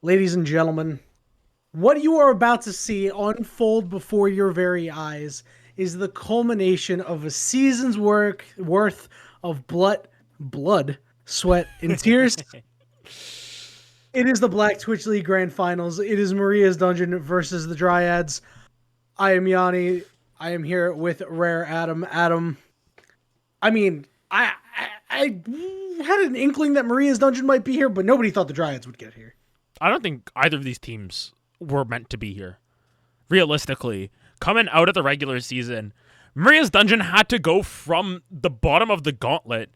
Ladies and gentlemen, what you are about to see unfold before your very eyes is the culmination of a season's worth of blood, sweat, and tears. It is the Black Twitch League Grand Finals. It is Maria's Dungeon versus the Dryads. I am Yanni. I am here with Rare Adam. Adam, I mean, I had an inkling that Maria's Dungeon might be here, but nobody thought the Dryads would get here. I don't think either of these teams were meant to be here. Realistically, coming out of the regular season, Maria's Dungeon had to go from the bottom of the gauntlet,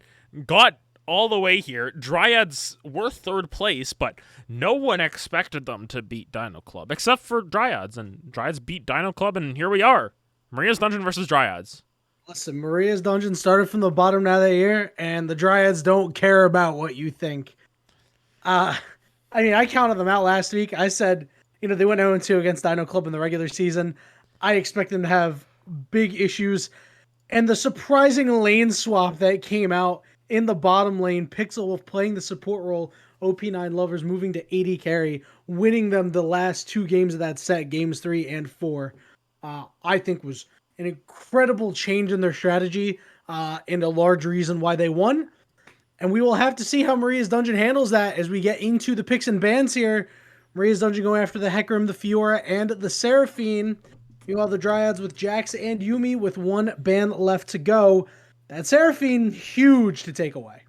got all the way here. Dryads were third place, but no one expected them to beat Dino Club, except for Dryads, and Dryads beat Dino Club, and here we are. Maria's Dungeon versus Dryads. Listen, Maria's Dungeon started from the bottom now that year, and the Dryads don't care about what you think. I counted them out last week. I said, they went 0-2 against Dino Club in the regular season. I expect them to have big issues. And the surprising lane swap that came out in the bottom lane, Pixel Wolf playing the support role, OP9 Lovers moving to 80 carry, winning them the last two games of that set, games 3 and 4, I think was an incredible change in their strategy and a large reason why they won. And we will have to see how Maria's Dungeon handles that as we get into the picks and bans here. Maria's Dungeon going after the Hecarim, the Fiora, and the Seraphine. Meanwhile, the Dryads with Jax and Yuumi with one ban left to go. That Seraphine, huge to take away.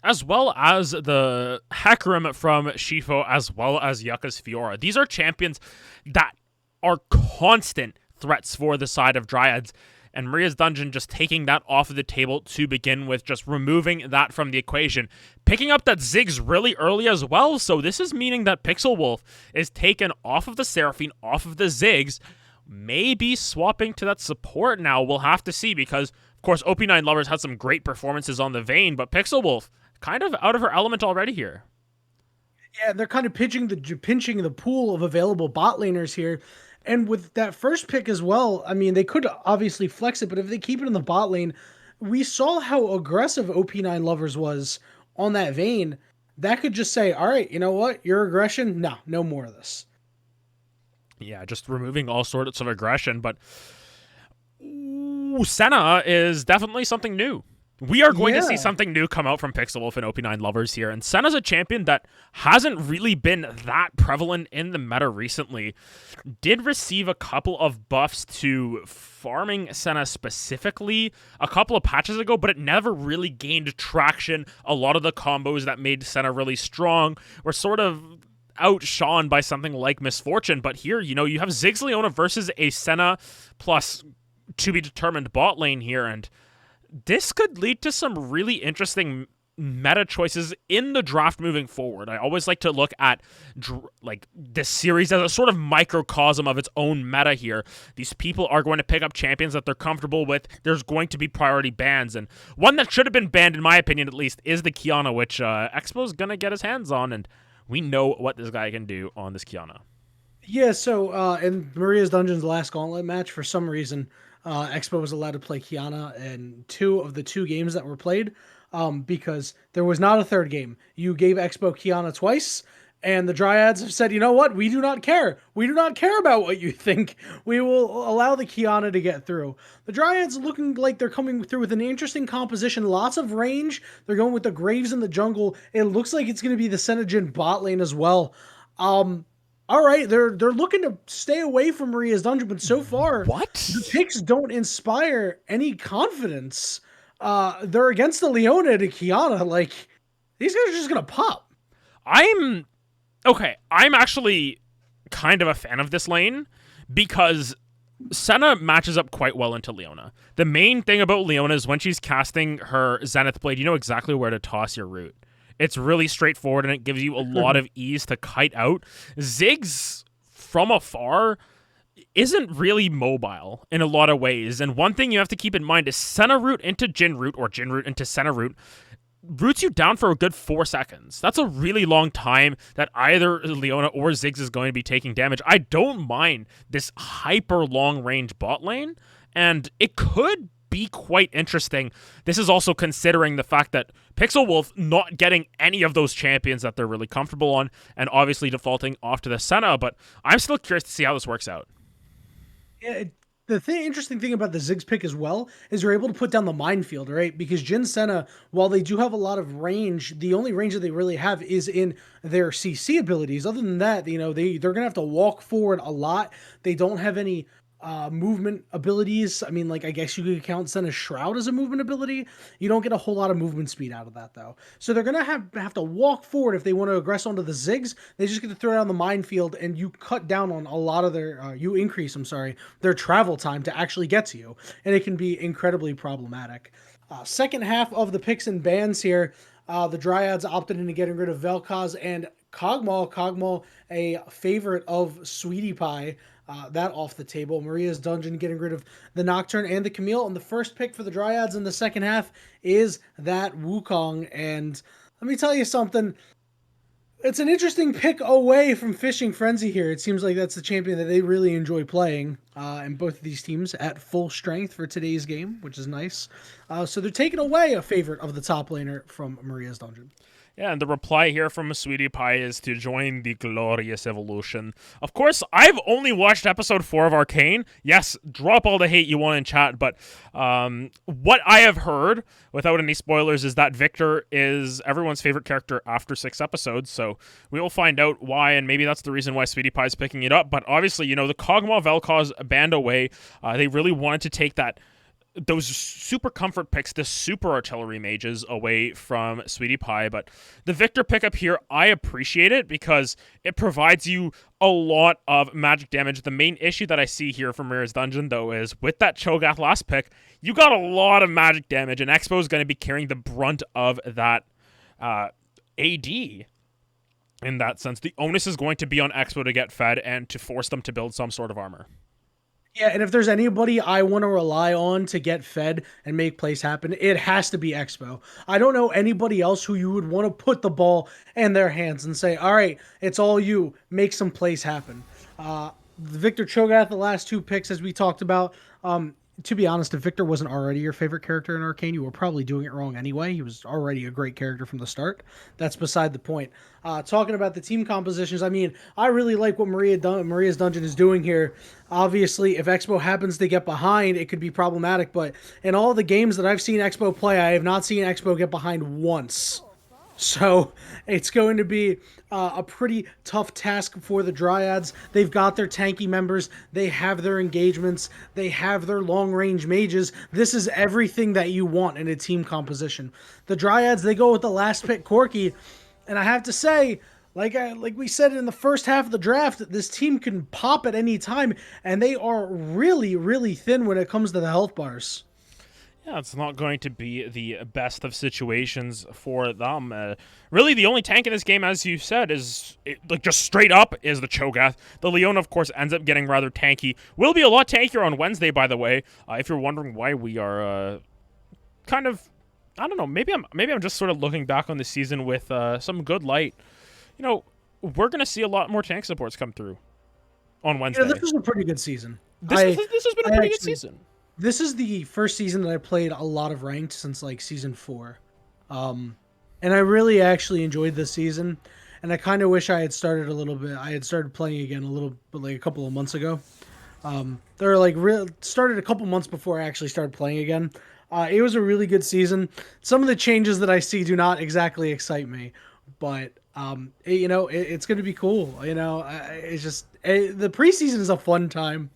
As well as the Hecarim from Shifo, as well as Yucca's Fiora. These are champions that are constant threats for the side of Dryads. And Maria's Dungeon just taking that off of the table to begin with, just removing that from the equation. Picking up that Ziggs really early as well, so this is meaning that Pixel Wolf is taken off of the Seraphine, off of the Ziggs, maybe swapping to that support now. We'll have to see because, of course, OP9 Lovers had some great performances on the Vayne, but Pixel Wolf kind of out of her element already here. Yeah, they're kind of pinching the pool of available bot laners here. And with that first pick as well, I mean, they could obviously flex it, but if they keep it in the bot lane, we saw how aggressive OP9 Lovers was on that Vayne. That could just say, all right, you know what? Your aggression? No more of this. Yeah, just removing all sorts of aggression, but Senna is definitely something new. We are going to see something new come out from Pixel Wolf and OP9 Lovers here, and Senna's a champion that hasn't really been that prevalent in the meta recently. Did receive a couple of buffs to farming Senna specifically a couple of patches ago, but it never really gained traction. A lot of the combos that made Senna really strong were sort of outshone by something like Misfortune, but here, you have Ziggs Leona versus a Senna plus to be determined bot lane here, and this could lead to some really interesting meta choices in the draft moving forward. I always like to look at this series as a sort of microcosm of its own meta here. These people are going to pick up champions that they're comfortable with. There's going to be priority bans, and one that should have been banned, in my opinion at least, is the Kiana, which Expo's going to get his hands on, and we know what this guy can do on this Kiana. Yeah, so in Maria's Dungeon's last gauntlet match, for some reason, Expo was allowed to play Kiana in 2 of the 2 games that were played because there was not a third game. You gave Expo Kiana twice, and the Dryads have said, you know what? We do not care. We do not care about what you think. We will allow the Kiana to get through. The Dryads looking like they're coming through with an interesting composition. Lots of range. They're going with the Graves in the jungle. It looks like it's going to be the Senegin bot lane as well. All right, they're looking to stay away from Maria's Dungeon, but so far, the picks don't inspire any confidence. They're against the Leona to Kiana. Like, these guys are just going to pop. I'm actually kind of a fan of this lane because Senna matches up quite well into Leona. The main thing about Leona is when she's casting her Zenith Blade, you know exactly where to toss your root. It's really straightforward, and it gives you a lot of ease to kite out. Ziggs, from afar, isn't really mobile in a lot of ways. And one thing you have to keep in mind is Senna root into Jin root, or Jin root into Senna root, roots you down for a good 4 seconds. That's a really long time that either Leona or Ziggs is going to be taking damage. I don't mind this hyper long range bot lane, and it could be quite interesting. This is also considering the fact that Pixel Wolf not getting any of those champions that they're really comfortable on, and obviously defaulting off to the Senna, but I'm still curious to see how this works out. Yeah, interesting thing about the Ziggs pick as well is you're able to put down the minefield, right? Because Jin Senna, while they do have a lot of range, the only range that they really have is in their CC abilities. Other than that, they're gonna have to walk forward a lot. They don't have any movement abilities. I mean, like, I guess you could count Senna's Shroud as a movement ability. You don't get a whole lot of movement speed out of that, though. So they're gonna have to walk forward if they want to aggress onto the Ziggs. They just get to throw down the minefield, and you cut down on a lot of their you increase, I'm sorry, their travel time to actually get to you, and it can be incredibly problematic. Second half of the picks and bans here, the Dryads opted into getting rid of Vel'Koz and Kog'Maw. Kog'Maw, a favorite of Sweetie Pie, that off the table. Maria's Dungeon getting rid of the Nocturne and the Camille. And the first pick for the Dryads in the second half is that Wukong. And let me tell you something. It's an interesting pick away from Fishing Frenzy here. It seems like that's the champion that they really enjoy playing. And both of these teams at full strength for today's game, which is nice. So they're taking away a favorite of the top laner from Maria's Dungeon. Yeah, and the reply here from Sweetie Pie is to join the glorious evolution. Of course, I've only watched episode 4 of Arcane. Yes, drop all the hate you want in chat, but what I have heard, without any spoilers, is that Victor is everyone's favorite character after 6 episodes, so we will find out why, and maybe that's the reason why Sweetie Pie is picking it up. But obviously, the Kog'Maw Vel'Koz banned away. They really wanted to take those super comfort picks, the super artillery mages, away from Sweetie Pie. But the Victor pickup here, I appreciate it because it provides you a lot of magic damage. The main issue that I see here from Rare's Dungeon, though, is with that Cho'Gath last pick, you got a lot of magic damage, and Expo is going to be carrying the brunt of that AD. In that sense, the onus is going to be on Expo to get fed and to force them to build some sort of armor. Yeah, and if there's anybody I want to rely on to get fed and make plays happen, it has to be Expo. I don't know anybody else who you would want to put the ball in their hands and say, all right, it's all you, make some plays happen. Victor Cho'Gath, the last 2 picks, as we talked about, to be honest, if Victor wasn't already your favorite character in Arcane, you were probably doing it wrong anyway. He was already a great character from the start. That's beside the point. Talking about the team compositions, I mean, I really like what Maria's Dungeon is doing here. Obviously, if Expo happens to get behind, it could be problematic, but in all the games that I've seen Expo play, I have not seen Expo get behind once. So it's going to be a pretty tough task for the Dryads. They've got their tanky members. They have their engagements. They have their long-range mages. This is everything that you want in a team composition. The Dryads, they go with the last pick, Corki. And I have to say, like we said in the first half of the draft, this team can pop at any time. And they are really, really thin when it comes to the health bars. Yeah, it's not going to be the best of situations for them. Really, the only tank in this game, as you said, is just straight up is the Cho'Gath. The Leona, of course, ends up getting rather tanky. Will be a lot tankier on Wednesday, by the way. If you're wondering why we are kind of, I don't know, maybe I'm just sort of looking back on the season with some good light. We're gonna see a lot more tank supports come through on Wednesday. This was a pretty good season. This has been a pretty good season. This is the first season that I played a lot of ranked since like season 4. And I really actually enjoyed this season. And I kind of wish I had started I had started playing again a little bit, like a couple of months ago. They're like started a couple months before I actually started playing again. It was a really good season. Some of the changes that I see do not exactly excite me, but it's going to be cool. It's just the preseason is a fun time.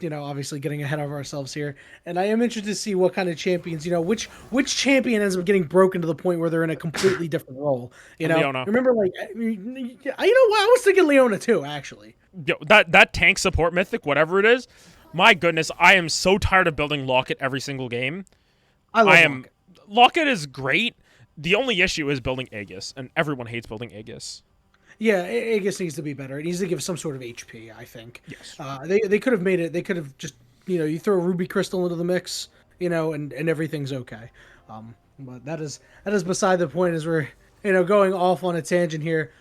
Obviously getting ahead of ourselves here. And I am interested to see what kind of champions, which champion ends up getting broken to the point where they're in a completely different role. Leona. Remember, I was thinking Leona too, actually. Yo, that tank support mythic, whatever it is, my goodness, I am so tired of building Locket every single game. I love Locket. Locket is great. The only issue is building Aegis, and everyone hates building Aegis. Yeah, Aegis needs to be better. It needs to give some sort of HP, I think. Yes. They could have made it. They could have just, you throw a Ruby Crystal into the mix, and everything's okay. But that is beside the point as we're, going off on a tangent here.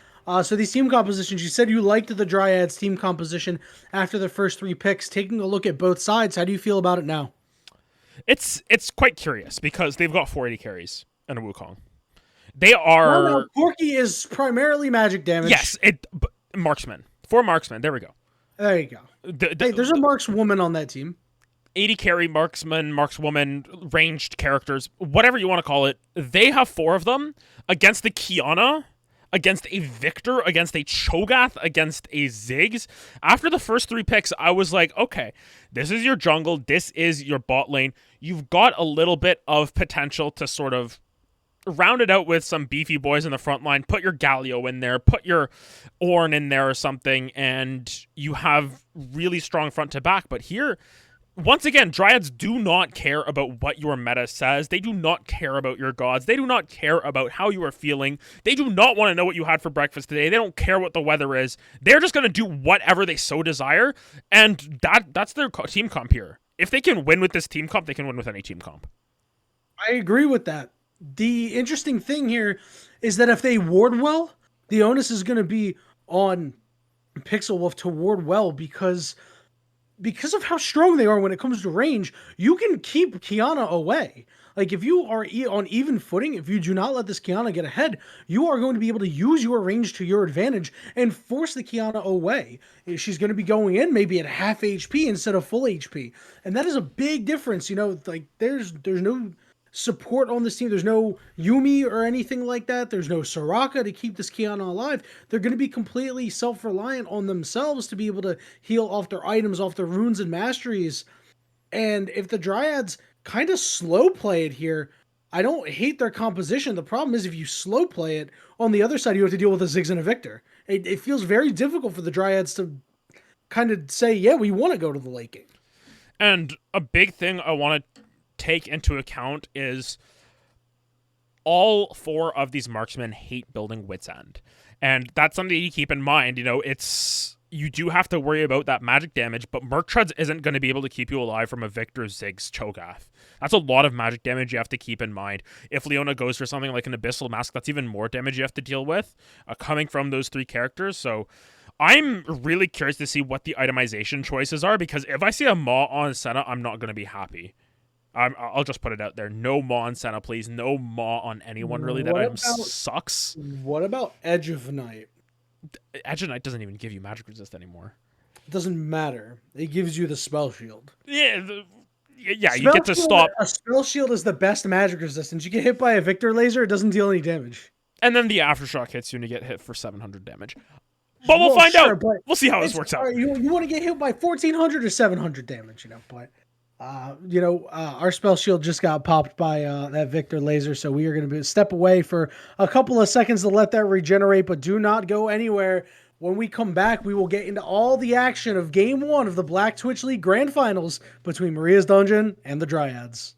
So these team compositions, you said you liked the Dryads team composition after the first 3 picks. Taking a look at both sides, how do you feel about it now? It's quite curious because they've got 480 carries and a Wukong. They Well, no, are Corki is primarily magic damage. yes, marksman. 4 marksman. There we go. There you go. Hey, there's a Marks woman on that team. 80 carry marksman, markswoman, ranged characters, whatever you want to call it. They have 4 of them against the Kiana, against a Victor, against a Cho'Gath, against a Ziggs. After the first 3 picks, I was like, okay, this is your jungle, this is your bot lane. You've got a little bit of potential to sort of round it out with some beefy boys in the front line, put your Galio in there, put your Ornn in there or something, and you have really strong front to back. But here, once again, Dryads do not care about what your meta says. They do not care about your gods. They do not care about how you are feeling. They do not want to know what you had for breakfast today. They don't care what the weather is. They're just going to do whatever they so desire, and that's their team comp here. If they can win with this team comp, they can win with any team comp. I agree with that. The interesting thing here is that if they ward well, the onus is going to be on Pixel Wolf to ward well because of how strong they are when it comes to range. You can keep Kiana away. Like, if you are on even footing, if you do not let this Kiana get ahead, you are going to be able to use your range to your advantage and force the Kiana away. She's going to be going in maybe at half HP instead of full HP. And that is a big difference. You know, like, there's no support on this team. There's no Yumi or anything like that. There's no Soraka to keep this Kiana alive. They're going to be completely self-reliant on themselves to be able to heal off their items, off their runes and masteries. And if the Dryads kind of slow play it here, I don't hate their composition. The problem is if you slow play it, on the other side you have to deal with a Ziggs and a Victor. It feels very difficult for the Dryads to kind of say, yeah, we want to go to the late game. And a big thing I want to take into account is all 4 of these marksmen hate building Wit's End. And that's something you keep in mind. You know, you do have to worry about that magic damage, but Merc Treads isn't going to be able to keep you alive from a Victor, Ziggs, Cho'Gath. That's a lot of magic damage you have to keep in mind. If Leona goes for something like an Abyssal Mask, that's even more damage you have to deal with coming from those 3 characters. So I'm really curious to see what the itemization choices are, because if I see a Maw on Senna, I'm not going to be happy. I'll just put it out there. No Maw on Senna, please. No Maw on anyone, really. That item sucks. What about Edge of Night? Edge of Night doesn't even give you magic resist anymore. It doesn't matter. It gives you the spell shield. Yeah, you get to stop. A spell shield is the best magic resistance. You get hit by a Victor laser, it doesn't deal any damage. And then the Aftershock hits you and you get hit for 700 damage. But we'll find out. We'll see how this works out. You want to get hit by 1,400 or 700 damage, you know, but... our spell shield just got popped by that Victor laser, so we are going to step away for a couple of seconds to let that regenerate, but do not go anywhere. When we come back, we will get into all the action of Game 1 of the Black Twitch League Grand Finals between Maria's Dungeon and the Dryads.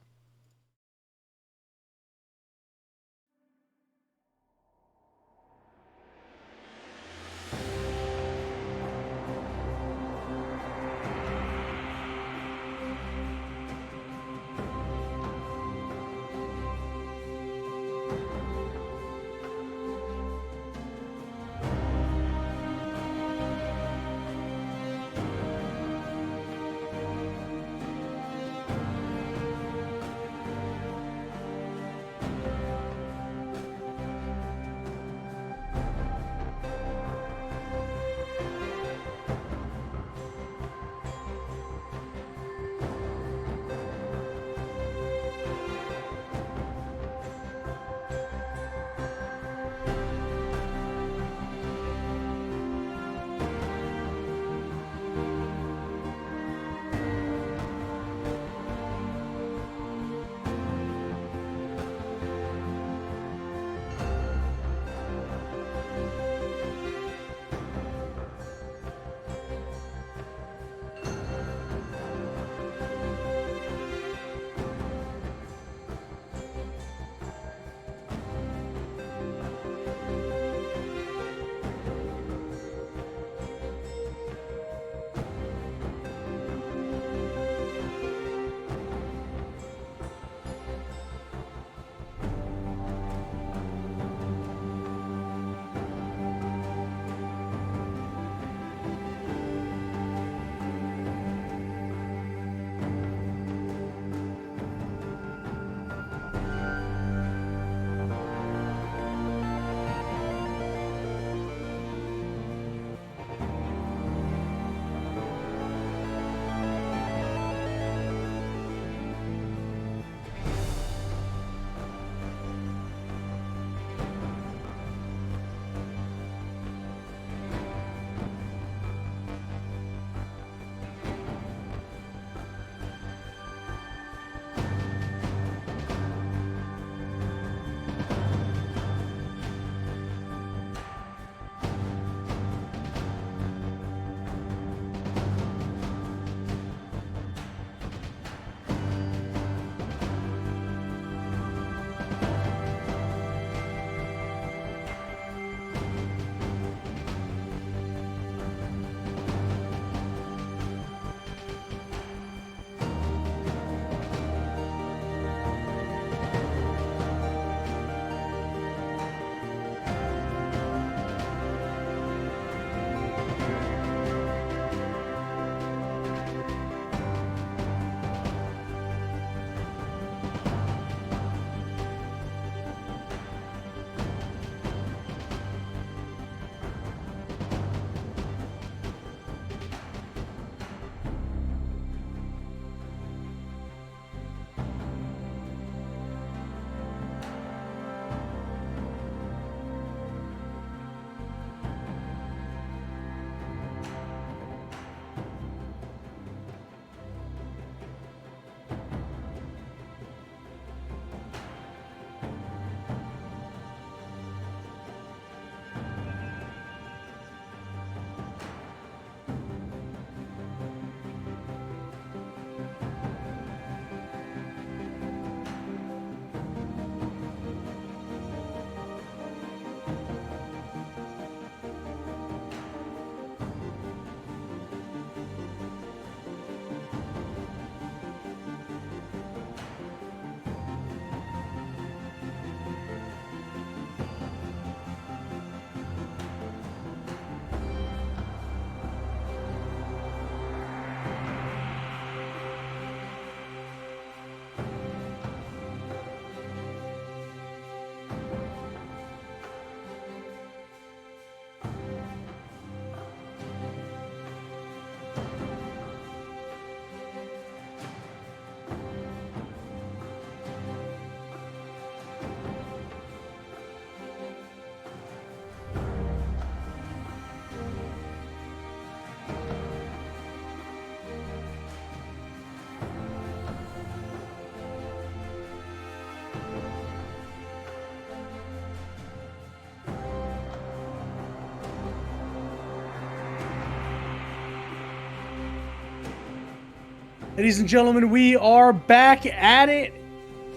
Ladies and gentlemen, we are back at it.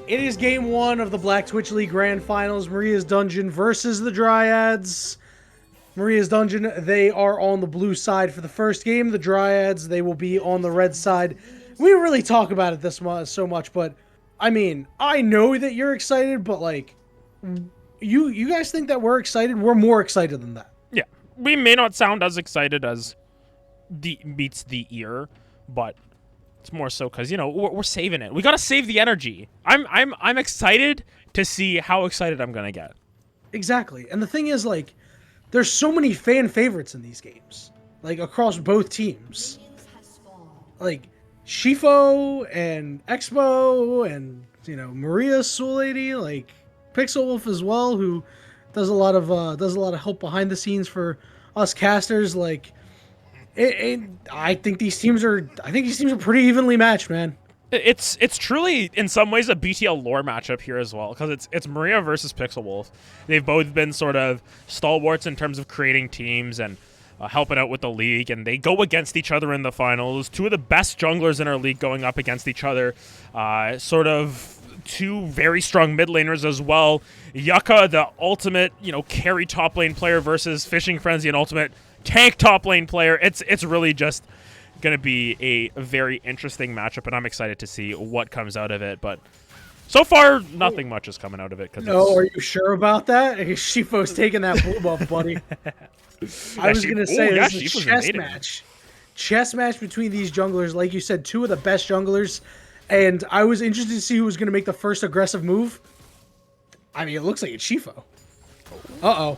It is game 1 of the Black Twitch League Grand Finals. Maria's Dungeon versus the Dryads. Maria's Dungeon, they are on the blue side for the first game. The Dryads, they will be on the red side. We don't really talk about it so much, but I mean, I know that you're excited, but like, you guys think that we're excited? We're more excited than that. Yeah, we may not sound as excited as meets the ear, but it's more so because, you know, we're saving it. We gotta save the energy. I'm excited to see how excited I'm gonna get. Exactly. And the thing is, like, there's so many fan favorites in these games, like across both teams. Like Shifo and Expo and, you know, Maria Soul Lady, like Pixel Wolf as well, who does a lot of help behind the scenes for us casters. Like, I think these teams are pretty evenly matched, man. It's truly in some ways a BTL lore matchup here as well, because it's Maria versus Pixel Wolf. They've both been sort of stalwarts in terms of creating teams and helping out with the league, and they go against each other in the finals. Two of the best junglers in our league going up against each other. Sort of two very strong mid laners as well. Yucca, the ultimate, you know, carry top lane player versus Fishing Frenzy, an ultimate tank top lane player. It's really just going to be a very interesting matchup, and I'm excited to see what comes out of it. But so far, nothing much is coming out of it. No, are you sure about that? Shifo's taking that blue buff, buddy. I was going to say, this is a chess match. Chess match between these junglers. Like you said, two of the best junglers. And I was interested to see who was going to make the first aggressive move. I mean, it looks like it's Shifo. Uh-oh.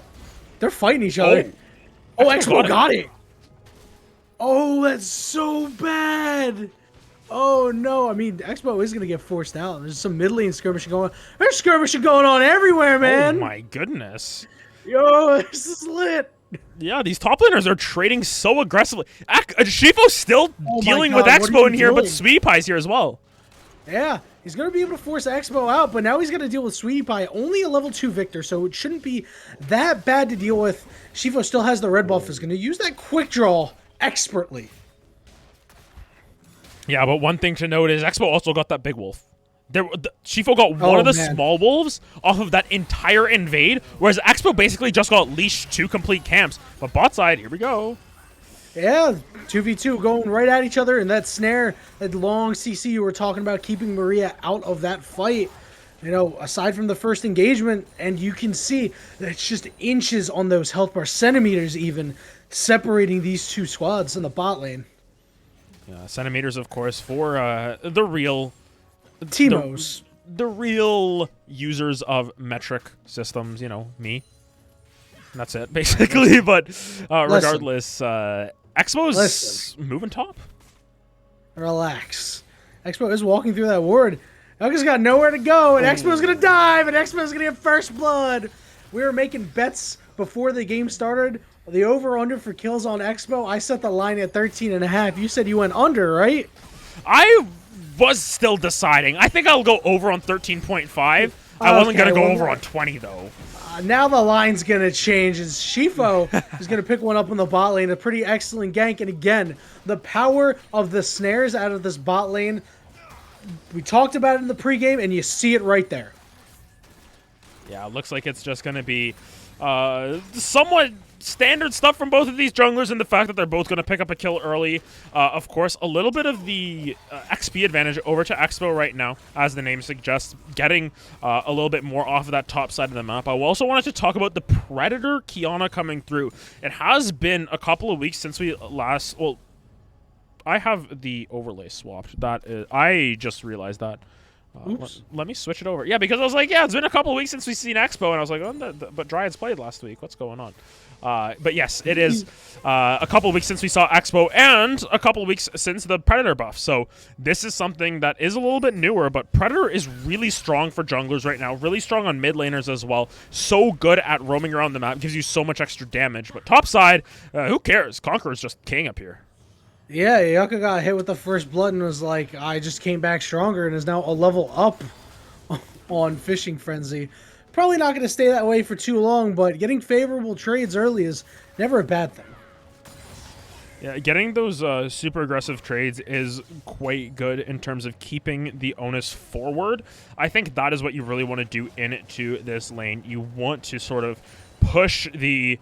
They're fighting each other. Oh, Expo got it. Oh, that's so bad. Oh, no. I mean, Expo is going to get forced out. There's some mid lane skirmishing going on. There's skirmishing going on everywhere, man. Oh, my goodness. Yo, this is lit. Yeah, these top laners are trading so aggressively. Shifo's still dealing with Expo in here, but Sweetie Pie's here as well. Yeah, he's going to be able to force Expo out, but now he's going to deal with Sweetie Pie. Only a level 2 Victor, so it shouldn't be that bad to deal with. Shifo still has the red buff. Is going to use that quick draw expertly. Yeah, but one thing to note is Expo also got that big wolf. Shifo got one of the small wolves off of that entire invade, whereas Expo basically just got leashed 2 complete camps. But bot side, here we go. Yeah, 2v2 going right at each other, and that snare, that long CC you were talking about, keeping Maria out of that fight. You know, aside from the first engagement, and you can see that it's just inches on those health bar, centimeters even, separating these two squads in the bot lane. Centimeters, of course, for the real Teemos. The real users of metric systems, you know, me. And that's it, basically. But regardless, Expo's moving top. Relax. Expo is walking through that ward. Yucca's got nowhere to go, and Expo's going to dive, and Expo's going to get first blood. We were making bets before the game started. The over-under for kills on Expo, I set the line at 13.5. You said you went under, right? I was still deciding. I think I'll go over on 13.5. I wasn't going to go over on 20, though. Now the line's going to change as Shifo is going to pick one up in the bot lane. A pretty excellent gank. And again, the power of the snares out of this bot lane. We talked about it in the pregame, and you see it right there. Yeah, it looks like it's just going to be somewhat standard stuff from both of these junglers, and the fact that they're both going to pick up a kill early. Of course, a little bit of the XP advantage over to Expo right now, as the name suggests, getting a little bit more off of that top side of the map. I also wanted to talk about the Predator Kiana coming through. It has been a couple of weeks since we last... Well, I have the overlay swapped. That is, I just realized that. Let me switch it over. Yeah, because I was like, yeah, it's been a couple of weeks since we've seen Expo, and I was like, oh, but Dryads played last week. What's going on? But yes, it is a couple of weeks since we saw Expo, and a couple of weeks since the Predator buff. So this is something that is a little bit newer, but Predator is really strong for junglers right now, really strong on mid laners as well. So good at roaming around the map, gives you so much extra damage. But top side, who cares? Conqueror's just king up here. Yeah, Yucca got hit with the first blood and was like, I just came back stronger and is now a level up on Fishing Frenzy. Probably not going to stay that way for too long, but getting favorable trades early is never a bad thing. Yeah, getting those super aggressive trades is quite good in terms of keeping the onus forward. I think that is what you really want to do into this lane. You want to sort of push the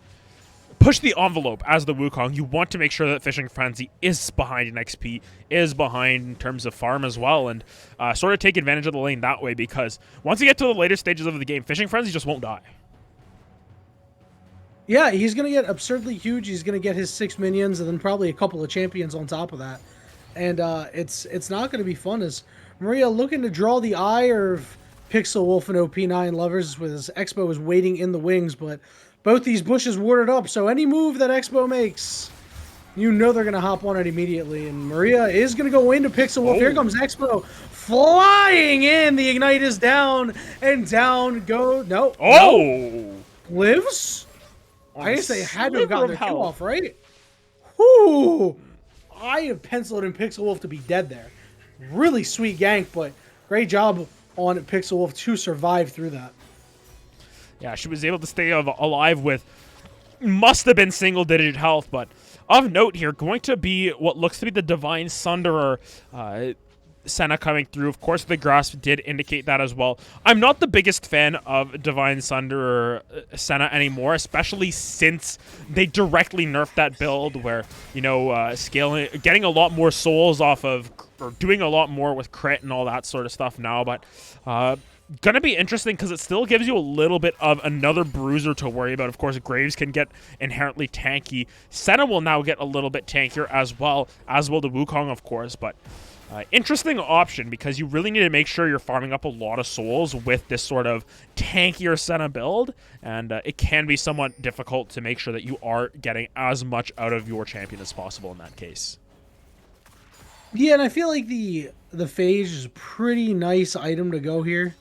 envelope as the Wukong. You want to make sure that Fishing Frenzy is behind in XP, is behind in terms of farm as well, and sort of take advantage of the lane that way, because once you get to the later stages of the game, Fishing Frenzy just won't die. Yeah, he's going to get absurdly huge. He's going to get his 6 minions and then probably a couple of champions on top of that. And it's not going to be fun, as Maria looking to draw the ire of Pixel Wolf and OP9 lovers, with his Expo is waiting in the wings, but both these bushes warded up, so any move that Expo makes, you know they're going to hop on it immediately. And Maria is going to go into Pixel Wolf. Here comes Expo flying in. The Ignite is down, and down go. No. Oh! Lives? I guess they had to have gotten their Sliver of kill off, right? Whoo! I have penciled in Pixel Wolf to be dead there. Really sweet gank, but great job on Pixel Wolf to survive through that. Yeah, she was able to stay alive with must have been single-digit health, but of note here, going to be what looks to be the Divine Sunderer Senna coming through. Of course, the grasp did indicate that as well. I'm not the biggest fan of Divine Sunderer Senna anymore, especially since they directly nerfed that build where, you know, scaling, getting a lot more souls off of, or doing a lot more with crit and all that sort of stuff now, but gonna be interesting because it still gives you a little bit of another bruiser to worry about. Of course, Graves can get inherently tanky. Senna will now get a little bit tankier as well, as will the Wukong, of course, but interesting option, because you really need to make sure you're farming up a lot of souls with this sort of tankier Senna build, and it can be somewhat difficult to make sure that you are getting as much out of your champion as possible in that case. Yeah, and I feel like the Phage is a pretty nice item to go here.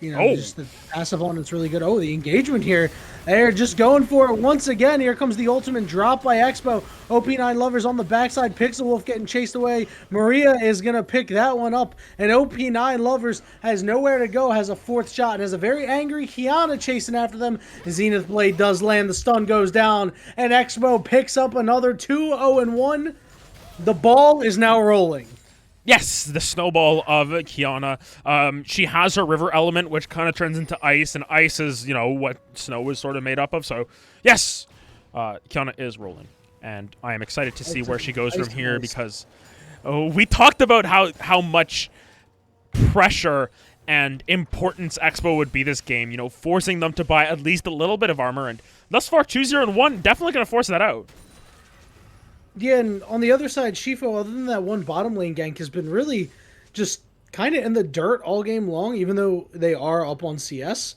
You know, just the passive on it's really good. Oh, the engagement here. They're just going for it once again. Here comes the ultimate drop by Expo. OP9 lovers on the backside. Pixel Wolf getting chased away. Maria is going to pick that one up. And OP9 lovers has nowhere to go. Has a fourth shot and has a very angry Kiana chasing after them. Zenith Blade does land. The stun goes down. And Expo picks up another 2-0-1. The ball is now rolling. Yes, the snowball of Kiana. She has her river element, which kind of turns into ice, and ice is, you know, what snow is sort of made up of. So, yes, Kiana is rolling, and I am excited to see where she goes from here, because we talked about how much pressure and importance Expo would be this game, you know, forcing them to buy at least a little bit of armor, and thus far, 2-0-1, definitely going to force that out. Yeah, and on the other side, Shifo, other than that one bottom lane gank, has been really just kind of in the dirt all game long, even though they are up on CS.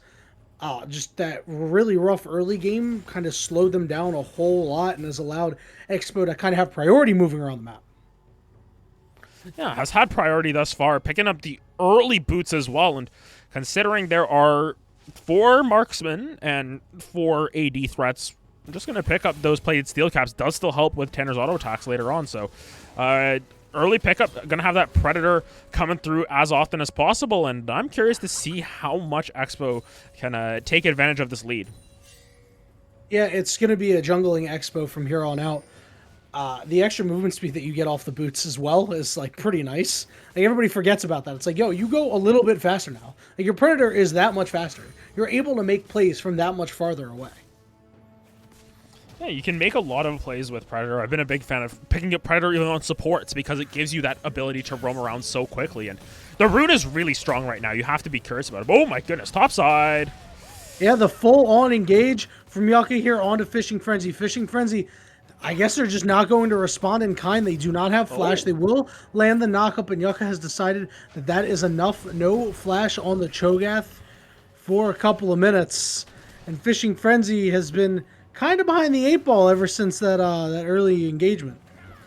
Just that really rough early game kind of slowed them down a whole lot and has allowed Expo to kind of have priority moving around the map. Yeah, has had priority thus far, picking up the early boots as well, and considering there are 4 marksmen and 4 AD threats, I'm just going to pick up those plated steel caps. Does still help with Tanner's auto attacks later on. So early pickup, going to have that Predator coming through as often as possible. And I'm curious to see how much Expo can take advantage of this lead. Yeah, it's going to be a jungling Expo from here on out. The extra movement speed that you get off the boots as well is like pretty nice. Like everybody forgets about that. It's like, yo, you go a little bit faster now. Like your Predator is that much faster. You're able to make plays from that much farther away. Yeah, you can make a lot of plays with Predator. I've been a big fan of picking up Predator even on supports because it gives you that ability to roam around so quickly. And the rune is really strong right now. You have to be curious about it. Oh my goodness, topside. Yeah, the full-on engage from Yucca here onto Fishing Frenzy. Fishing Frenzy, I guess they're just not going to respond in kind. They do not have flash. They will land the knockup, and Yucca has decided that that is enough. No flash on the Cho'Gath for a couple of minutes. And Fishing Frenzy has been kind of behind the 8 ball ever since that early engagement.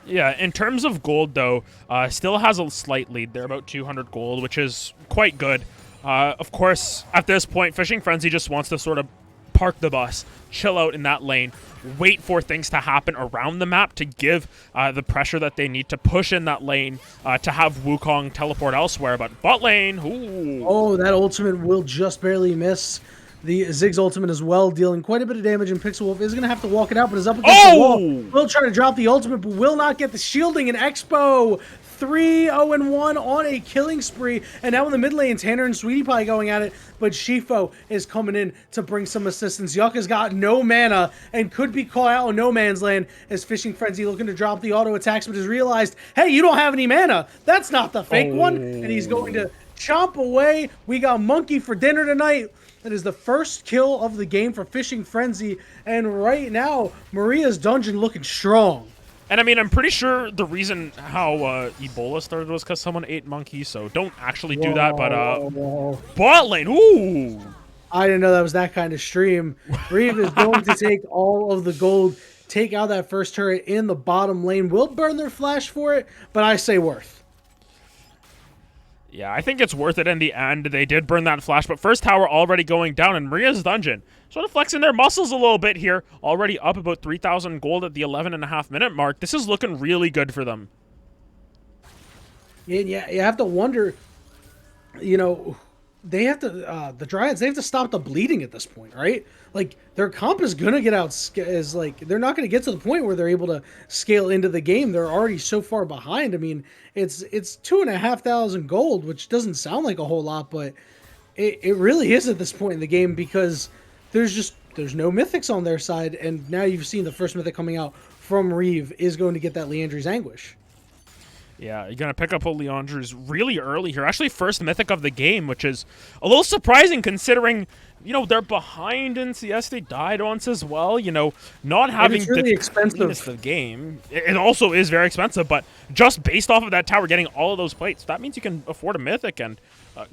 Yeah, in terms of gold, though, still has a slight lead. They're about 200 gold, which is quite good. Of course, at this point, Fishing Frenzy just wants to sort of park the bus, chill out in that lane, wait for things to happen around the map to give the pressure that they need to push in that lane to have Wukong teleport elsewhere. But bot lane, ooh. Oh, that ultimate will just barely miss the Ziggs ultimate as well, dealing quite a bit of damage, and Pixel Wolf is going to have to walk it out, but is up against the wall. Will try to drop the ultimate, but will not get the shielding, and Expo 3-0-1 on a killing spree, and now in the mid lane, Tanner and Sweetie Pie going at it, but Shifo is coming in to bring some assistance. Yucca's got no mana and could be caught out in no man's land as Fishing Frenzy looking to drop the auto attacks, but has realized, hey, you don't have any mana. That's not the fake one, and he's going to chomp away. We got Monkey for dinner tonight. That is the first kill of the game for Fishing Frenzy, and right now, Maria's Dungeon looking strong. And I mean, I'm pretty sure the reason how Ebola started was because someone ate Monkey, so don't actually do that, but bot lane, ooh! I didn't know that was that kind of stream. Reeve is going to take all of the gold, take out that first turret in the bottom lane. Will burn their flash for it, but I say worth. Yeah, I think it's worth it in the end. They did burn that flash, but first tower already going down, and Maria's Dungeon sort of flexing their muscles a little bit here. Already up about 3,000 gold at the 11.5-minute mark. This is looking really good for them. Yeah, you have to wonder, you know, they have to, the Dryads, they have to stop the bleeding at this point, right? Like, their comp is going to get out, they're not going to get to the point where they're able to scale into the game. They're already so far behind. I mean, it's 2,500 gold, which doesn't sound like a whole lot, but it really is at this point in the game because there's no mythics on their side, and now you've seen the first mythic coming out from Reeve is going to get that Leandri's Anguish. Yeah, you're going to pick up a Leandri's really early here. Actually, first mythic of the game, which is a little surprising considering, you know, they're behind in CS. They died once as well. You know, not having it's really expensive. The game. It also is very expensive, but just based off of that tower getting all of those plates, that means you can afford a mythic and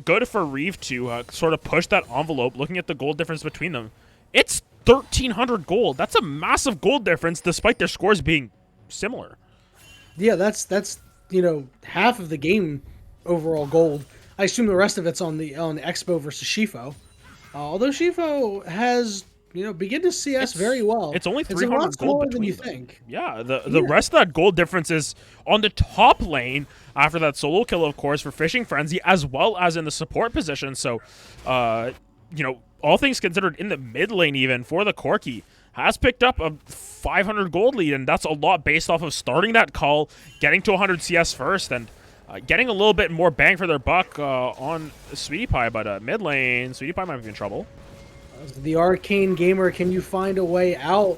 good for Reeve to sort of push that envelope, looking at the gold difference between them. It's 1,300 gold. That's a massive gold difference despite their scores being similar. Yeah, that's you know, half of the game overall gold. I assume the rest of it's on Expo versus Shifo. Although Shifo has, you know, begin to CS very well. It's only 300 gold than you think. Yeah, the rest of that gold difference is on the top lane after that solo kill, of course, for Fishing Frenzy, as well as in the support position. So, you know, all things considered, in the mid lane even for the Corki, has picked up a 500 gold lead, and that's a lot based off of starting that call, getting to 100 CS first, and getting a little bit more bang for their buck on Sweetie Pie. But mid lane, Sweetie Pie might be in trouble. The Arcane Gamer, can you find a way out?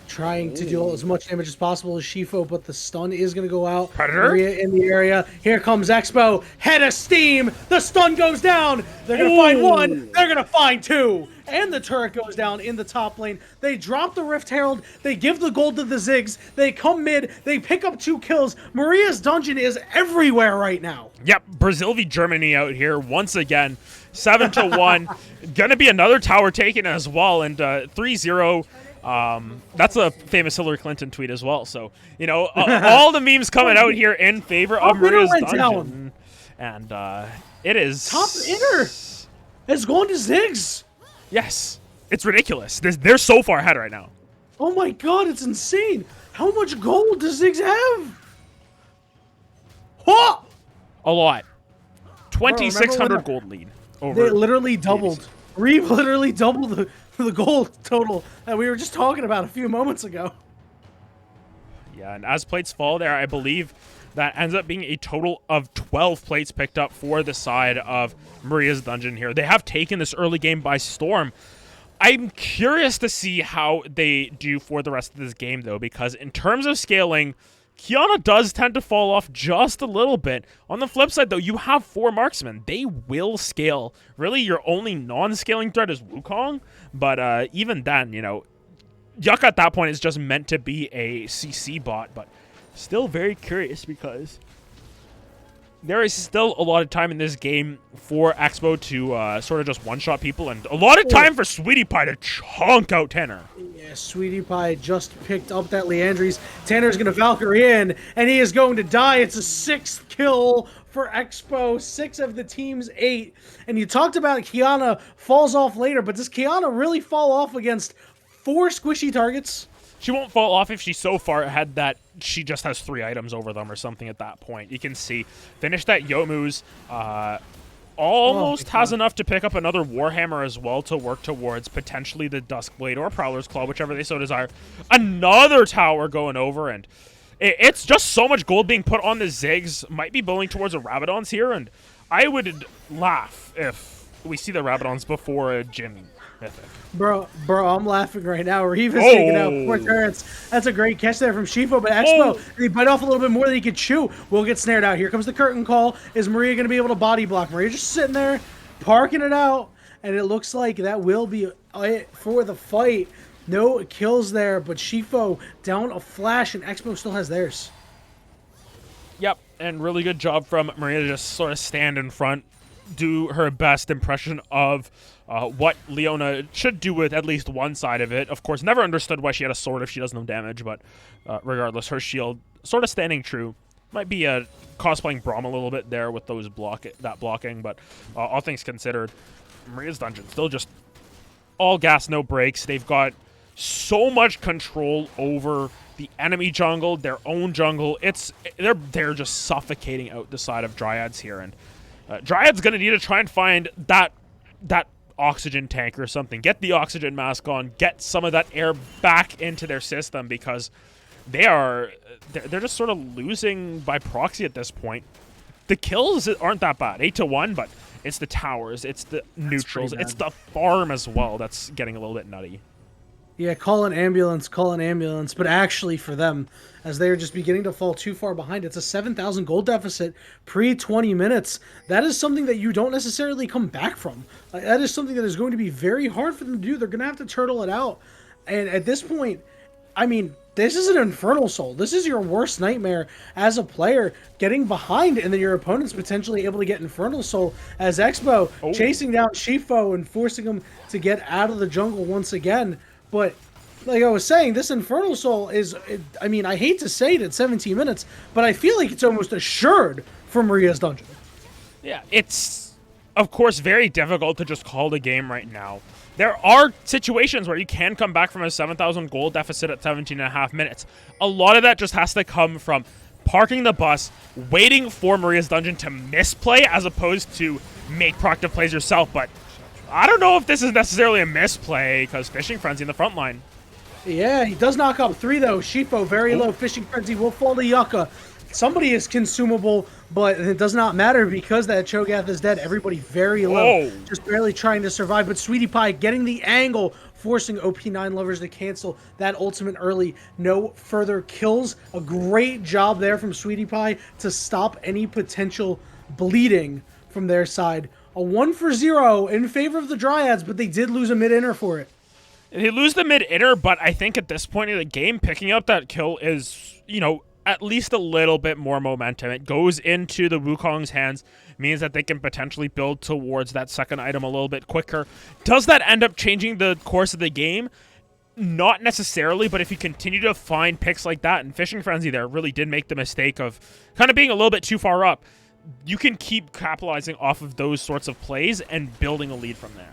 Trying to deal as much damage as possible as Shifo, but the stun is going to go out. Predator? Maria in the area. Here comes Expo. Head of steam. The stun goes down. They're going to find one. They're going to find two. And the turret goes down in the top lane. They drop the Rift Herald. They give the gold to the Ziggs. They come mid. They pick up 2 kills. Maria's Dungeon is everywhere right now. Yep, Brazil v Germany out here once again. 7-1. Going to be another tower taken as well, and 3-0. That's a famous Hillary Clinton tweet as well. So, you know, all the memes coming out here in favor of Maria's Dungeon. And it is... Top inner has gone to Ziggs. Yes. It's ridiculous. They're so far ahead right now. Oh my god, it's insane. How much gold does Ziggs have? Huh! A lot. 2,600 gold lead. They literally doubled. Reeve literally doubled the gold total that we were just talking about a few moments ago. Yeah, and as plates fall there, I believe that ends up being a total of 12 plates picked up for the side of Maria's Dungeon here. They have taken this early game by storm. I'm curious to see how they do for the rest of this game, though, because in terms of scaling, Kiana does tend to fall off just a little bit. On the flip side, though, you have 4 marksmen. They will scale. Really, your only non-scaling threat is Wukong, but even then, you know, Yucca at that point is just meant to be a CC bot, but still very curious because there is still a lot of time in this game for Expo to sort of just one-shot people, and a lot of time for Sweetie Pie to chunk out Tanner. Yeah, Sweetie Pie just picked up that Leandri's. Tanner's going to Valkyrie in, and he is going to die. It's a 6th kill for Expo, 6 of the team's 8. And you talked about Kiana falls off later, but does Kiana really fall off against 4 squishy targets? She won't fall off if she's so far ahead that she just has 3 items over them or something at that point. You can see. Finish that Yomu's Oh my almost has God. enough to pick up another Warhammer as well to work towards potentially the Duskblade or Prowler's Claw, whichever they so desire. Another tower going over, and it's just so much gold being put on the Ziggs. Might be building towards a Rabadons here, and I would laugh if we see the Rabadons before a Jin Mythic. Bro, I'm laughing right now. Reeve is taking out 4 turrets. That's a great catch there from Shifo, but Expo, they bite off a little bit more than he could chew. Will get snared out. Here comes the curtain call. Is Maria going to be able to body block? Maria just sitting there, parking it out, and it looks like that will be it for the fight. No kills there, but Shifo down a flash, and Expo still has theirs. Yep, and really good job from Maria to just sort of stand in front, do her best impression of what Leona should do with at least one side of it. Of course, never understood why she had a sword if she does no damage, but regardless, her shield sort of standing true. Might be cosplaying Braum a little bit there with those blocking, but all things considered, Maria's dungeon still just all gas, no brakes. They've got so much control over the enemy jungle, their own jungle. They're just suffocating out the side of Dryads here, and Dryads gonna need to try and find that oxygen tank or something. Get the oxygen mask on. Get some of that air back into their system, because they're just sort of losing by proxy at this point. The kills aren't that bad, 8-1, but it's the towers, it's the neutrals, it's the farm as well that's getting a little bit nutty. Yeah, call an ambulance, but actually for them, as they are just beginning to fall too far behind, it's a 7,000 gold deficit pre-20 minutes. That is something that you don't necessarily come back from. That is something that is going to be very hard for them to do. They're going to have to turtle it out. And at this point, I mean, this is an Infernal Soul. This is your worst nightmare as a player, getting behind, and then your opponent's potentially able to get Infernal Soul as Expo chasing down Shifo and forcing him to get out of the jungle once again. But like I was saying, this Infernal Soul is, I mean, I hate to say it at 17 minutes, but I feel like it's almost assured for Maria's dungeon. Yeah, it's, of course, very difficult to just call the game right now. There are situations where you can come back from a 7,000 gold deficit at 17.5 minutes. A lot of that just has to come from parking the bus, waiting for Maria's dungeon to misplay as opposed to make proactive plays yourself. But I don't know if this is necessarily a misplay, because Fishing Frenzy in the front line. Yeah, he does knock up 3, though. Shifo, very low. Fishing Frenzy will fall to Yucca. Somebody is consumable, but it does not matter because that Cho'Gath is dead. Everybody very low, just barely trying to survive. But Sweetie Pie getting the angle, forcing OP9 lovers to cancel that ultimate early. No further kills. A great job there from Sweetie Pie to stop any potential bleeding from their side. A 1-for-0 in favor of the Dryads, but they did lose a mid-inner for it. They lose the mid-inner, but I think at this point in the game, picking up that kill is, you know, at least a little bit more momentum. It goes into the Wukong's hands, means that they can potentially build towards that second item a little bit quicker. Does that end up changing the course of the game? Not necessarily, but if you continue to find picks like that, and Fishing Frenzy there really did make the mistake of kind of being a little bit too far up, you can keep capitalizing off of those sorts of plays and building a lead from there.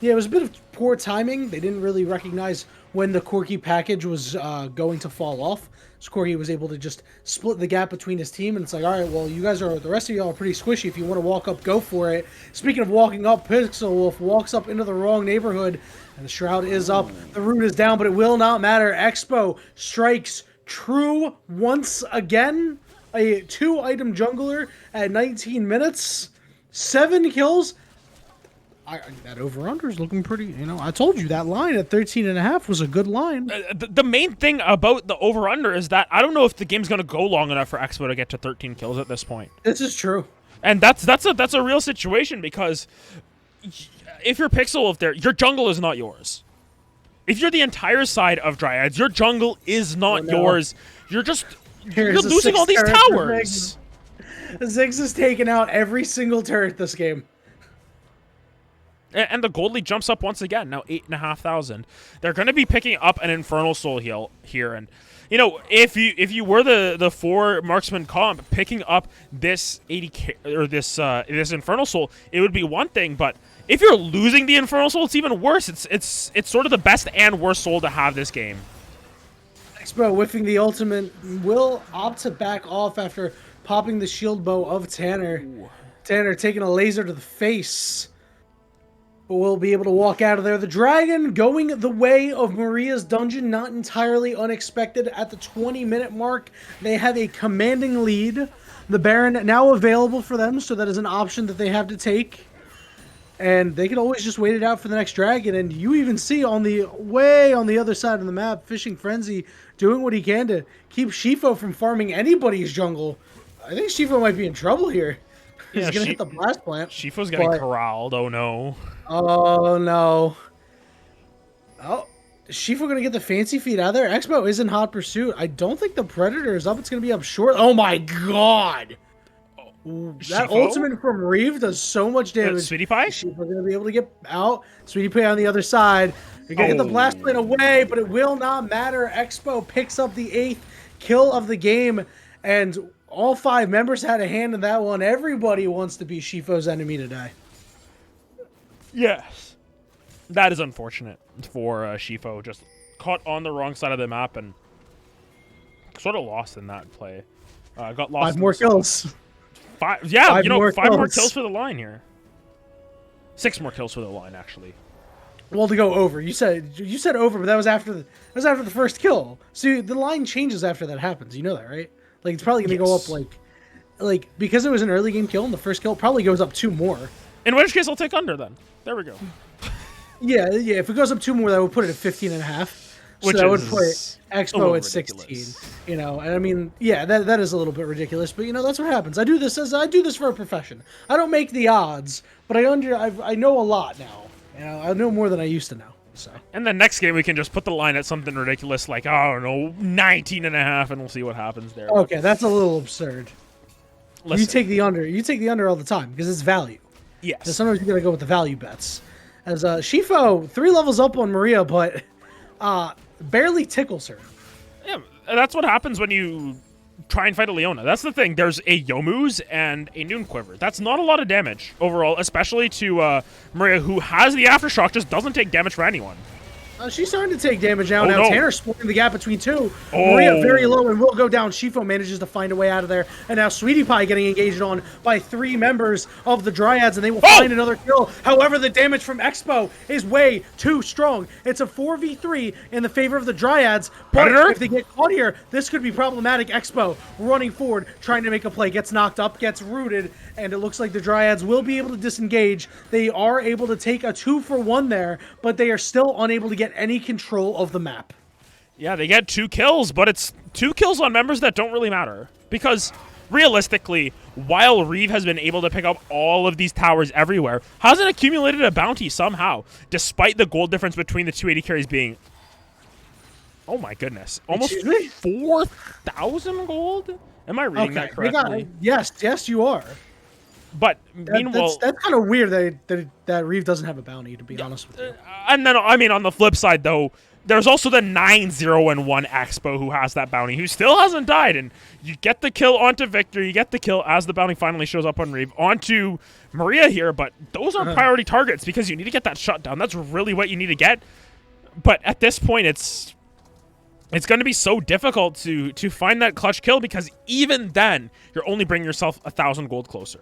Yeah, it was a bit of poor timing. They didn't really recognize when the Corki package was going to fall off. So Corki was able to just split the gap between his team, and it's like, all right, well, you guys are, the rest of y'all are pretty squishy. If you want to walk up, go for it. Speaking of walking up, Pixel Wolf walks up into the wrong neighborhood, and the Shroud is up. The root is down, but it will not matter. Expo strikes true once again. A 2-item jungler at 19 minutes. 7 kills. That over-under is looking pretty, you know, I told you that line at 13.5 was a good line. The main thing about the over-under is that I don't know if the game's going to go long enough for Expo to get to 13 kills at this point. This is true. And that's a real situation, because if you're Pixel Wolf there, your jungle is not yours. If you're the entire side of Dryads, your jungle is not yours. You're losing all these towers. Ziggs is taking out every single turret this game. And the gold lead jumps up once again, now 8,500. They're going to be picking up an Infernal Soul heal here. And, you know, if you were the 4 marksman comp, picking up this 80K, or this Infernal Soul, it would be one thing. But if you're losing the Infernal Soul, it's even worse. It's sort of the best and worst soul to have this game. Expo whiffing the ultimate, will opt to back off after popping the shield bow of Tanner. Ooh. Tanner taking a laser to the face. But we'll be able to walk out of there. The Dragon going the way of Maria's Dungeon, not entirely unexpected. At the 20-minute mark, they have a commanding lead. The Baron now available for them, so that is an option that they have to take. And they can always just wait it out for the next Dragon. And you even see on the way on the other side of the map, Fishing Frenzy doing what he can to keep Shifo from farming anybody's jungle. I think Shifo might be in trouble here. He's going to hit the blast plant. Shifo's getting corralled. Oh, no. Oh, no. Oh, is Shifo going to get the fancy feet out of there? Expo is in hot pursuit. I don't think the Predator is up. It's going to be up short. Oh, my God. That ultimate from Reeve does so much damage. Sweetie Pie? Shifo going to be able to get out. Sweetie Pie on the other side. You're going to get the blast plane away, but it will not matter. Expo picks up the 8th kill of the game, and all 5 members had a hand in that one. Everybody wants to be Shifo's enemy today. Yes. That is unfortunate for Shifo. Just caught on the wrong side of the map and sort of lost in that play. Got lost. 5 more kills. 5, yeah, 5 5 more kills. kills for the line here. 6 more kills for the line, actually. Well, to go over, you said over, but that was after the first kill. So the line changes after that happens. You know that, right? Like, it's probably gonna go up like because it was an early game kill and the first kill probably goes up 2 more. In which case, I'll take under then. There we go. Yeah. If it goes up 2 more, that would put it at 15.5. So that would put Expo at 16. You know, and I mean, yeah, that is a little bit ridiculous, but you know, that's what happens. I do this for a profession. I don't make the odds, but I know a lot now. You know, I know more than I used to know. So. And then next game we can just put the line at something ridiculous like, I don't know, 19.5, and we'll see what happens there. Okay, that's a little absurd. Listen. You take the under. You take the under all the time because it's value. Yes. So sometimes you gotta go with the value bets. As Shifo 3 levels up on Maria, but barely tickles her. Yeah, that's what happens when you try and fight a Leona. That's the thing. There's a Yomu's and a Noon Quiver. That's not a lot of damage overall, especially to Maria, who has the Aftershock, just doesn't take damage from anyone. She's starting to take damage now. No. Tanner's splitting the gap between 2. Maria very low and will go down. Shifo manages to find a way out of there. And now Sweetie Pie getting engaged on by 3 members of the Dryads, and they will find another kill. However, the damage from Expo is way too strong. It's a 4v3 in the favor of the Dryads. But if they get caught here, this could be problematic. Expo running forward, trying to make a play, gets knocked up, gets rooted, and it looks like the Dryads will be able to disengage. They are able to take a 2-for-1 there, but they are still unable to get any control of the map. Yeah, they get 2 kills, but it's 2 kills on members that don't really matter. Because, realistically, while Reeve has been able to pick up all of these towers everywhere, hasn't accumulated a bounty somehow, despite the gold difference between the 280 carries being... Oh my goodness. Almost 4,000 gold? Am I reading that correctly? Yes, you are. But meanwhile, that's kind of weird that Reeve doesn't have a bounty, to be honest with you. And then, I mean, on the flip side, though, there's also the 9-0-1 Expo who has that bounty, who still hasn't died. And you get the kill onto Victor, you get the kill as the bounty finally shows up on Reeve, onto Maria here, but those are priority targets because you need to get that shutdown. That's really what you need to get. But at this point, it's going to be so difficult to find that clutch kill because even then, you're only bringing yourself 1,000 gold closer.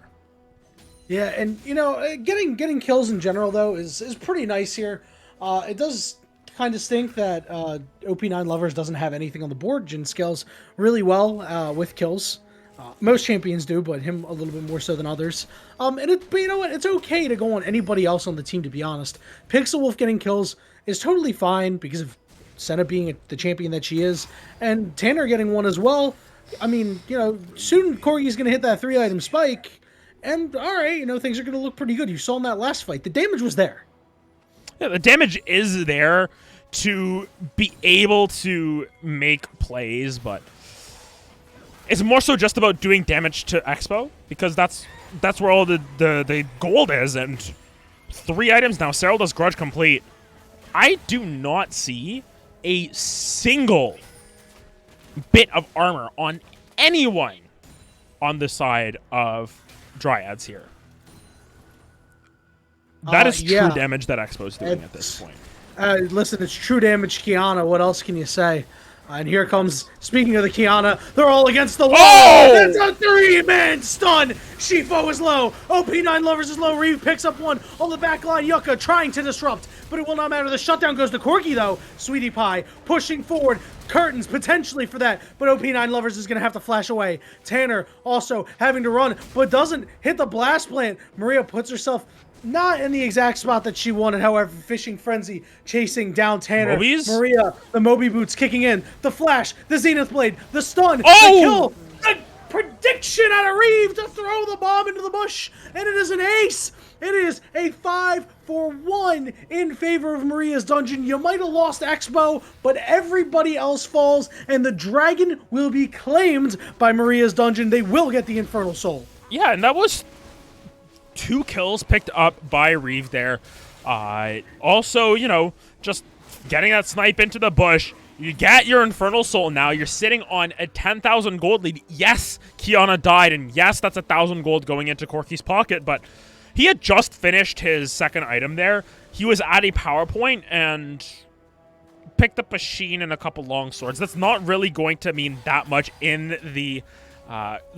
Yeah, and you know, getting kills in general though is pretty nice here. It does kind of stink that OP9 Lovers doesn't have anything on the board. Jin scales really well with kills. Most champions do, but him a little bit more so than others. But you know what? It's okay to go on anybody else on the team, to be honest. Pixel Wolf getting kills is totally fine because of Senna being the champion that she is, and Tanner getting one as well. I mean, you know, soon Corgi's going to hit that 3-item spike. And, all right, you know, things are going to look pretty good. You saw in that last fight. The damage was there. Yeah, the damage is there to be able to make plays, but it's more so just about doing damage to Expo, because that's where all the gold is, and 3 items now. Cyril does Grudge complete. I do not see a single bit of armor on anyone on the side of Dryads here. That is true damage that Expo's doing at this point. Listen, it's true damage, Kiana. What else can you say? And here comes, speaking of the Kiana, they're all against the wall. Oh! That's a 3-man stun. Shifo is low. OP9 Lovers is low. Reeve picks up one on the back line. Yucca trying to disrupt, but it will not matter. The shutdown goes to Corky, though. Sweetie Pie pushing forward. Curtains potentially for that, but OP9 Lovers is going to have to flash away. Tanner also having to run, but doesn't hit the blast plant. Maria puts herself not in the exact spot that she wanted, however. Fishing Frenzy chasing down Tanner. Mobies? Maria, the Moby Boots kicking in. The Flash, the Zenith Blade, the stun, Oh! the kill, the prediction out of Reeve to throw the bomb into the bush, and it is an ace. It is a 5-for-1 in favor of Maria's Dungeon. You might have lost Expo, but everybody else falls, and the dragon will be claimed by Maria's Dungeon. They will get the Infernal Soul. Yeah, and that was 2 kills picked up by Reeve there. Also, you know, just getting that snipe into the bush. You get your Infernal Soul now. You're sitting on a 10,000 gold lead. Yes, Kiana died, and yes, that's 1,000 gold going into Corky's pocket, but he had just finished his second item there. He was at a PowerPoint and picked up a Sheen and a couple long swords. That's not really going to mean that much in the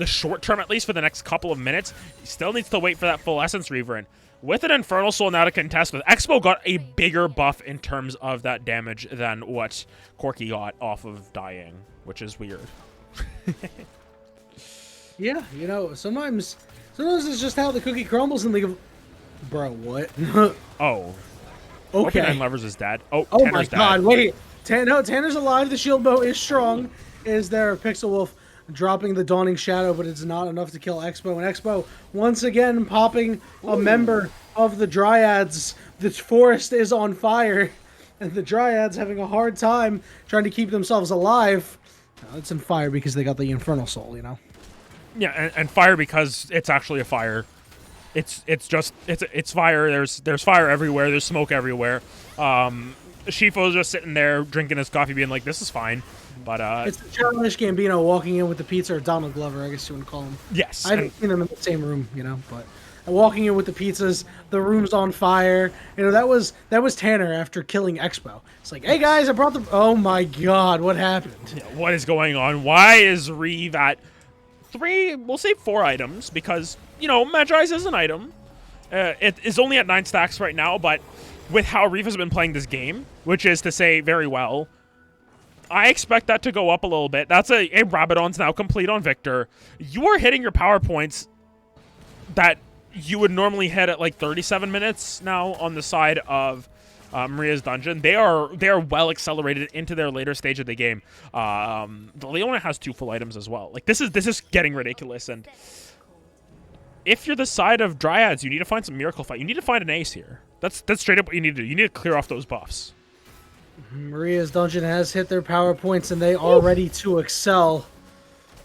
short term, at least for the next couple of minutes. He still needs to wait for that full Essence Reaver in. With an Infernal Soul now to contest with, Expo got a bigger buff in terms of that damage than what Corky got off of dying, which is weird. Yeah, you know, sometimes it's just how the cookie crumbles in League of... Bro, what? Oh. Okay. Open Levers is dead. Oh, Oh Tanner's my god, dead. wait. No, Tanner's alive. The shield bow is strong. Is there Pixel Wolf dropping the Dawning Shadow, but it's not enough to kill Expo. And Expo, once again, popping a member of the Dryads. The forest is on fire, and the Dryads having a hard time trying to keep themselves alive. It's in fire because they got the Infernal Soul, you know? Yeah, and fire because it's actually a fire. It's fire. There's fire everywhere. There's smoke everywhere. Shifo's just sitting there drinking his coffee, being like, "This is fine." But it's the childish Gambino walking in with the pizza, or Donald Glover, I guess you would call him. yes, I haven't seen them in the same room, you know, but walking in with the pizzas, the room's on fire. You know, that was Tanner after killing Expo. It's like, hey guys, I brought the. Oh my god, what happened? yeah, what is going on? Why is Reeve at 3? We'll say 4 items because you know Magi's is an item. It is only at 9 stacks right now, but with how Reeve has been playing this game, which is to say very well, I expect that to go up a little bit. That's a Rabadon's now complete on Victor. You are hitting your power points that you would normally hit at like 37 minutes now on the side of Maria's Dungeon. They are well accelerated into their later stage of the game. The Leona has 2 full items as well. Like this is getting ridiculous. And if you're the side of Dryads, you need to find some miracle fight. You need to find an ace here. That's straight up what you need to do. You need to clear off those buffs. Maria's Dungeon has hit their power points, and they are ready to excel.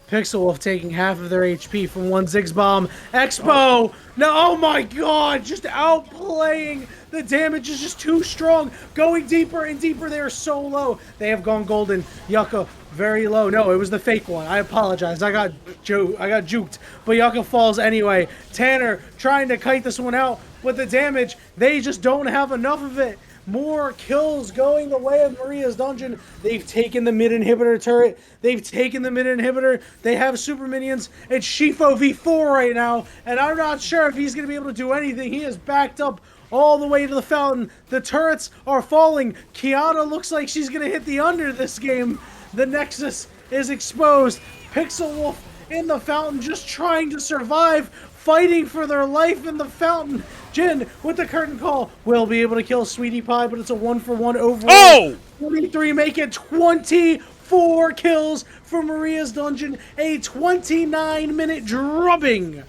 Pixel Wolf taking half of their HP from one Ziggs bomb. Expo! No, oh my god, just outplaying. The damage is just too strong. Going deeper and deeper. They are so low. They have gone golden. Yucca, very low. No, it was the fake one. I apologize. I got juked. But Yucca falls anyway. Tanner trying to kite this one out. But the damage, they just don't have enough of it. More kills going the way of Maria's Dungeon. They've taken the mid inhibitor turret. They've taken the mid inhibitor. They have super minions. It's Shifo V4 right now, and I'm not sure if he's going to be able to do anything. He is backed up all the way to the fountain. The turrets are falling. Kiana looks like she's going to hit the under this game. The Nexus is exposed. Pixel Wolf in the fountain just trying to survive, fighting for their life in the fountain. Jin with the curtain call will be able to kill Sweetie Pie, but it's a 1-for-1 overall. Oh! 23 make it 24 kills for Maria's Dungeon. A 29-minute drubbing.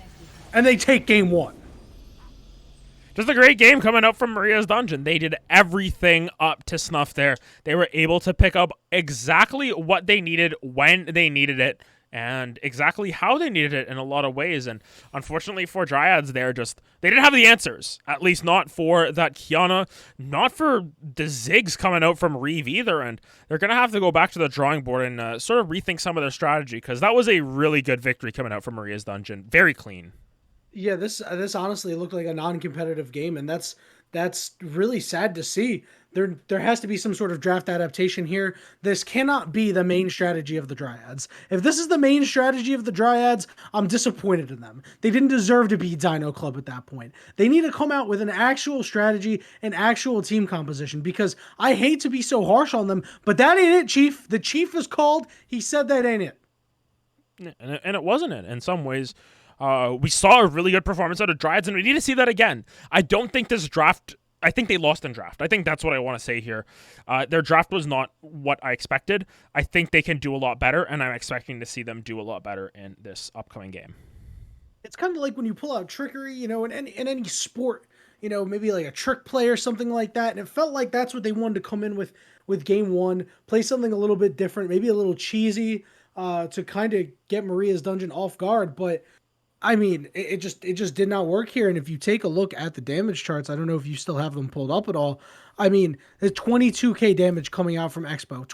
And they take game 1. Just a great game coming up from Maria's Dungeon. They did everything up to snuff there. They were able to pick up exactly what they needed when they needed it, and exactly how they needed it in a lot of ways. And unfortunately for Dryads, they didn't have the answers. At least not for that Kiana, not for the Ziggs coming out from Reeve either. And they're going to have to go back to the drawing board and sort of rethink some of their strategy, because that was a really good victory coming out from Maria's Dungeon. Very clean. Yeah, this honestly looked like a non-competitive game, and that's really sad to see. There has to be some sort of draft adaptation here. This cannot be the main strategy of the Dryads. If this is the main strategy of the Dryads, I'm disappointed in them. They didn't deserve to be Dino Club at that point. They need to come out with an actual strategy, an actual team composition, because I hate to be so harsh on them, but that ain't it, Chief. The Chief is called. He said that ain't it. And it wasn't it in some ways. We saw a really good performance out of Dryads, and we need to see that again. I don't think this draft... I think they lost in draft. I think that's what I want to say here. Their draft was not what I expected. I think they can do a lot better, and I'm expecting to see them do a lot better in this upcoming game. It's kind of like when you pull out trickery, you know, in any sport, you know, maybe like a trick play or something like that. And it felt like that's what they wanted to come in with game one, play something a little bit different, maybe a little cheesy, to kind of get Maria's Dungeon off guard. But I mean, it just did not work here. And if you take a look at the damage charts, I don't know if you still have them pulled up at all. I mean, there's 22k damage coming out from Expo,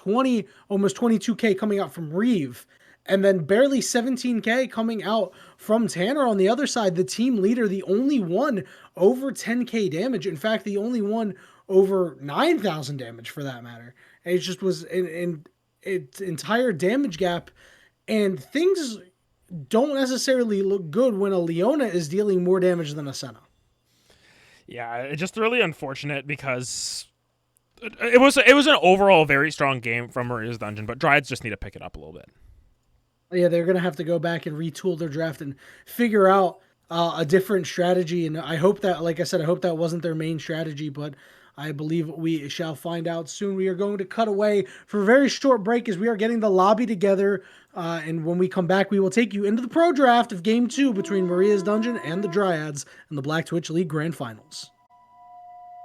almost 22k coming out from Reeve, and then barely 17k coming out from Tanner on the other side. The team leader, the only one over 10k damage. In fact, the only one over 9,000 damage for that matter. It just was in its entire damage gap, and things don't necessarily look good when a Leona is dealing more damage than a Senna. Yeah, it's just really unfortunate because it was an overall very strong game from Maria's Dungeon, but Dryads just need to pick it up a little bit. Yeah, they're going to have to go back and retool their draft and figure out a different strategy. And I hope that, like I said, I hope that wasn't their main strategy, but I believe we shall find out soon. We are going to cut away for a very short break as we are getting the lobby together. And when we come back, we will take you into the pro draft of Game 2 between Maria's Dungeon and the Dryads in the Black Twitch League Grand Finals.